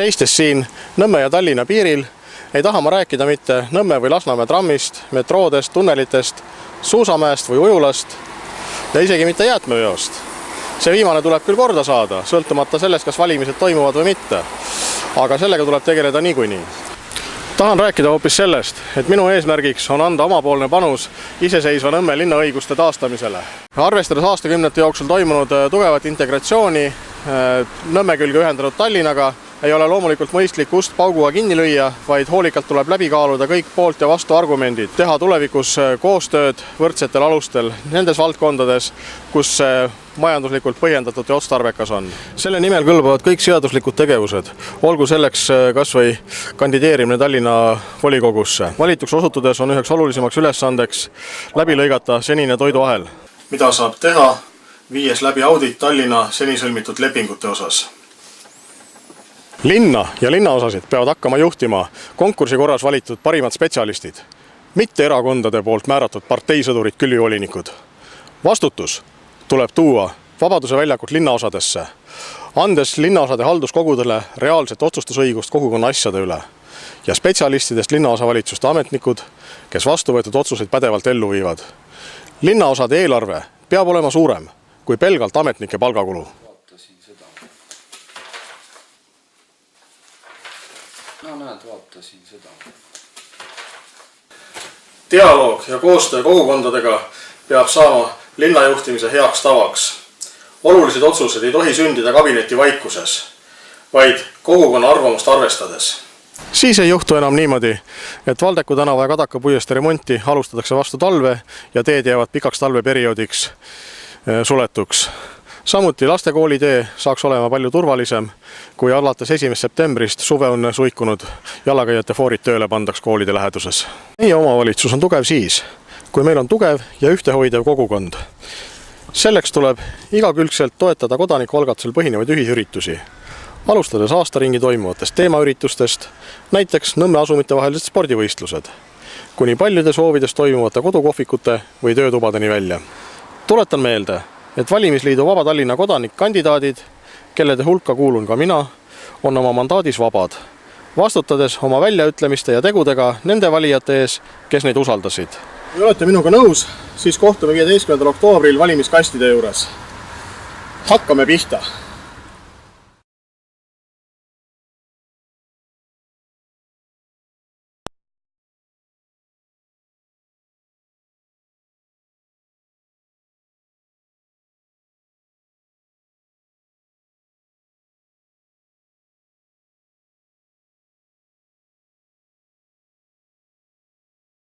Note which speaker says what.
Speaker 1: Seistes siin Nõmme ja Tallinna piiril ei taha ma rääkida mitte Nõmme või Lasnamäe trammist, metroodest, tunnelitest, suusamäest või ujulast ja isegi mitte jäätmeveost. See viimane tuleb küll korda saada, sõltumata sellest, kas valimised toimuvad või mitte. Aga sellega tuleb tegeleda niikuinii. Tahan rääkida hoopis sellest, et minu eesmärgiks on anda omapoolne panus iseseisva Nõmme linnaõiguste taastamisele. Arvestades aastakümnete jooksul toimunud tugevat integratsiooni Nõmme külge ühendanud Tallinnaga, ei ole loomulikult mõistlik ust pauguga kinni lüüa, vaid hoolikalt tuleb läbi kaaluda kõik poolt ja vastu argumendid. Teha tulevikus koostööd võrdsetel alustel nendes valdkondades, kus majanduslikult põhjendatud ja otstarbekas on. Selle nimel kõlbavad kõik seaduslikud tegevused, olgu selleks kas või kandideerimine Tallinna volikogusse. Valituks osutudes on üheks olulisemaks ülesandeks läbi lõigata senine toiduahel. Mida saab teha, viies läbi audit Tallinna seni sõlmitud lepingute osas? Linna ja linnaosasid peavad hakkama juhtima konkursi korras valitud parimad spetsialistid, mitte erakondade poolt määratud parteisõdurid külvivolinikud. Vastutus tuleb tuua Vabaduse väljakult linnaosadesse, andes linnaosade halduskogudele reaalset otsustusõigust kogukonna asjade üle ja spetsialistidest linnaosavalitsuste ametnikud, kes vastu võetud otsuseid pädevalt ellu viivad. Linnaosade eelarve peab olema suurem kui pelgalt ametnike palgakulu.
Speaker 2: Vaatasin seda.
Speaker 1: Dialoog ja koostöö kogukondadega peab saama linnajuhtimise heaks tavaks. Olulised otsused ei tohi sündida kabineti vaikuses, vaid kogukonna arvamust arvestades. Siis ei juhtu enam niimoodi, et Valdeku tänava ja Kadaka puiestee remonti alustatakse vastu talve ja teed jäävad pikaks talveperioodiks suletuks. Samuti lastekoolitee saaks olema palju turvalisem, kui alates 1. septembrist suveunne suikunud jalakäijate foorid tööle pandaks koolide läheduses. Meie omavalitsus on tugev siis, kui meil on tugev ja ühtehoidev kogukond. Selleks tuleb igakülgselt toetada kodanikualgatusel põhinevaid ühisüritusi, alustades aastaringi toimuvatest teemaüritustest, näiteks Nõmme asumite vahelised spordivõistlused, kuni paljude soovides toimuvate kodukohvikute või töötubadeni välja. Tuletan meelde, et Valimisliidu Vaba Tallinna kodanikkandidaadid, kellede hulka kuulun ka mina, on oma mandaadis vabad, vastutades oma väljaütlemiste ja tegudega nende valijate ees, kes neid usaldasid. Kui olete minuga nõus, siis kohtume 15. oktoobril valimiskastide juures. Hakkame pihta!